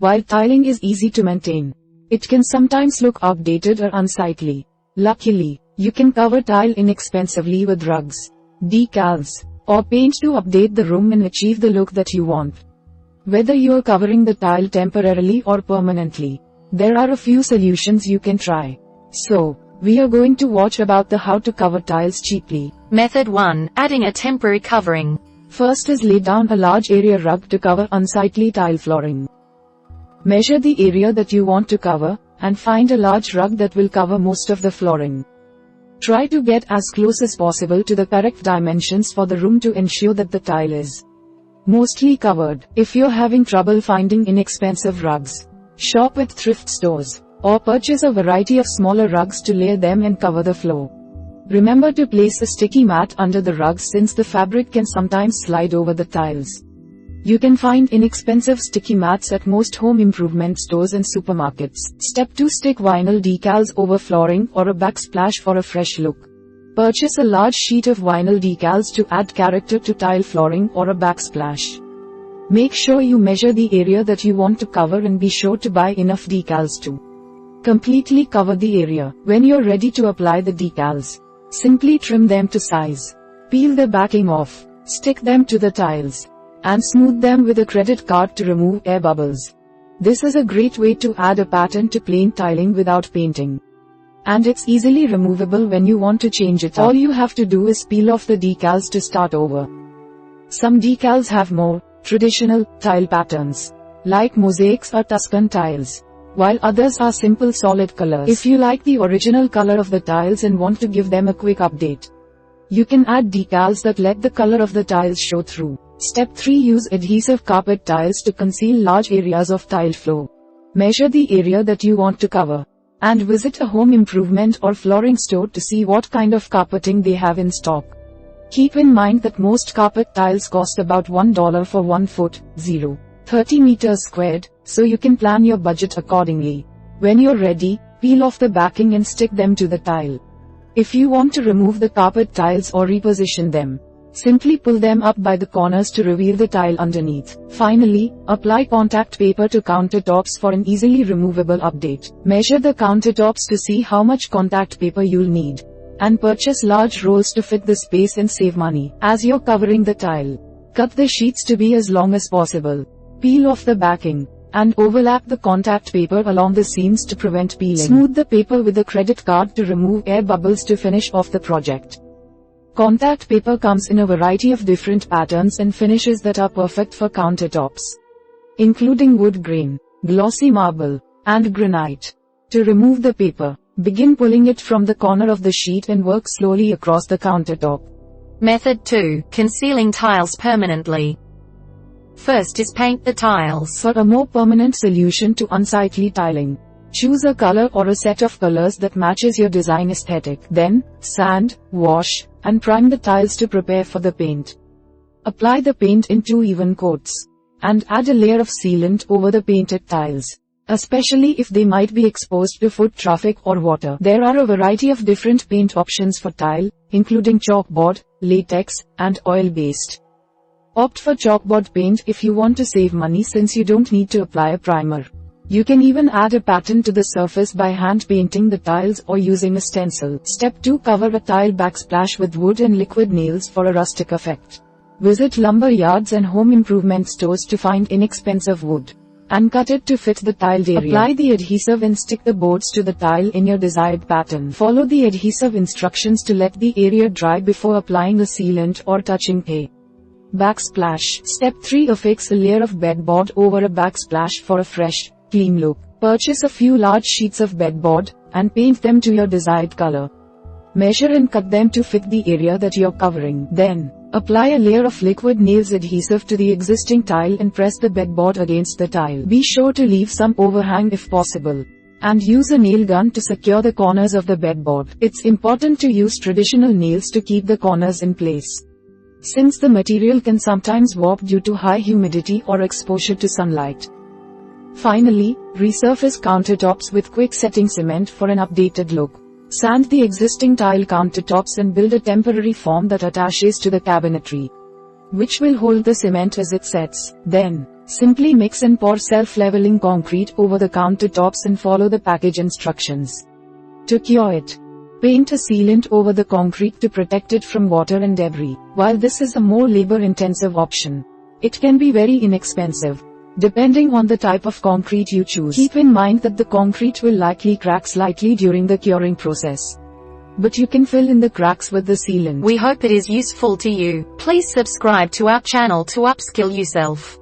While tiling is easy to maintain, it can sometimes look outdated or unsightly. Luckily, you can cover tile inexpensively with rugs, decals, or paint to update the room and achieve the look that you want. Whether you are covering the tile temporarily or permanently, there are a few solutions you can try. So, we are going to watch about the how to cover tiles cheaply. Method 1. Adding a temporary covering. First is lay down a large area rug to cover unsightly tile flooring. Measure the area that you want to cover, and find a large rug that will cover most of the flooring. Try to get as close as possible to the correct dimensions for the room to ensure that the tile is mostly covered. If you're having trouble finding inexpensive rugs, shop at thrift stores, or purchase a variety of smaller rugs to layer them and cover the floor. Remember to place a sticky mat under the rugs since the fabric can sometimes slide over the tiles. You can find inexpensive sticky mats at most home improvement stores and supermarkets. Step 2. Stick vinyl decals over flooring or a backsplash for a fresh look. Purchase a large sheet of vinyl decals to add character to tile flooring or a backsplash. Make sure you measure the area that you want to cover and be sure to buy enough decals to completely cover the area. When you're ready to apply the decals, simply trim them to size. Peel the backing off, stick them to the tiles, and smooth them with a credit card to remove air bubbles. This is a great way to add a pattern to plain tiling without painting. And it's easily removable when you want to change it up. All you have to do is peel off the decals to start over. Some decals have more traditional tile patterns, like mosaics or Tuscan tiles, while others are simple solid colors. If you like the original color of the tiles and want to give them a quick update, you can add decals that let the color of the tiles show through. Step 3. Use adhesive carpet tiles to conceal large areas of tile floor. Measure the area that you want to cover, and visit a home improvement or flooring store to see what kind of carpeting they have in stock. Keep in mind that most carpet tiles cost about $1 for 1 foot, 30 meters squared, so you can plan your budget accordingly. When you're ready, peel off the backing and stick them to the tile. If you want to remove the carpet tiles or reposition them, simply pull them up by the corners to reveal the tile underneath. Finally, apply contact paper to countertops for an easily removable update. Measure the countertops to see how much contact paper you'll need, and purchase large rolls to fit the space and save money. As you're covering the tile, cut the sheets to be as long as possible. Peel off the backing, and overlap the contact paper along the seams to prevent peeling. Smooth the paper with a credit card to remove air bubbles to finish off the project. Contact paper comes in a variety of different patterns and finishes that are perfect for countertops, including wood grain, glossy marble, and granite. To remove the paper, begin pulling it from the corner of the sheet and work slowly across the countertop. Method 2. Concealing tiles permanently. First is paint the tiles. For a more permanent solution to unsightly tiling, choose a color or a set of colors that matches your design aesthetic. Then, sand, wash, and prime the tiles to prepare for the paint. Apply the paint in 2 even coats, and add a layer of sealant over the painted tiles, especially if they might be exposed to foot traffic or water. There are a variety of different paint options for tile, including chalkboard, latex, and oil-based. Opt for chalkboard paint if you want to save money since you don't need to apply a primer. You can even add a pattern to the surface by hand painting the tiles or using a stencil. Step 2. Cover a tile backsplash with wood and liquid nails for a rustic effect. Visit lumber yards and home improvement stores to find inexpensive wood, and cut it to fit the tiled area. Apply the adhesive and stick the boards to the tile in your desired pattern. Follow the adhesive instructions to let the area dry before applying a sealant or touching a backsplash. Step 3. Affix a layer of bedboard over a backsplash for a fresh, clean look. Purchase a few large sheets of bedboard, and paint them to your desired color. Measure and cut them to fit the area that you're covering. Then, apply a layer of liquid nails adhesive to the existing tile and press the bedboard against the tile. Be sure to leave some overhang if possible, and use a nail gun to secure the corners of the bedboard. It's important to use traditional nails to keep the corners in place, since the material can sometimes warp due to high humidity or exposure to sunlight. Finally, resurface countertops with quick-setting cement for an updated look. Sand the existing tile countertops and build a temporary form that attaches to the cabinetry, which will hold the cement as it sets. Then, Simply mix and pour self-leveling concrete over the countertops and follow the package instructions. To cure it, paint a sealant over the concrete to protect it from water and debris. While this is a more labor-intensive option, it can be very inexpensive, depending on the type of concrete you choose. Keep in mind that the concrete will likely crack slightly during the curing process, but you can fill in the cracks with the sealant. We hope it is useful to you. Please subscribe to our channel to upskill yourself.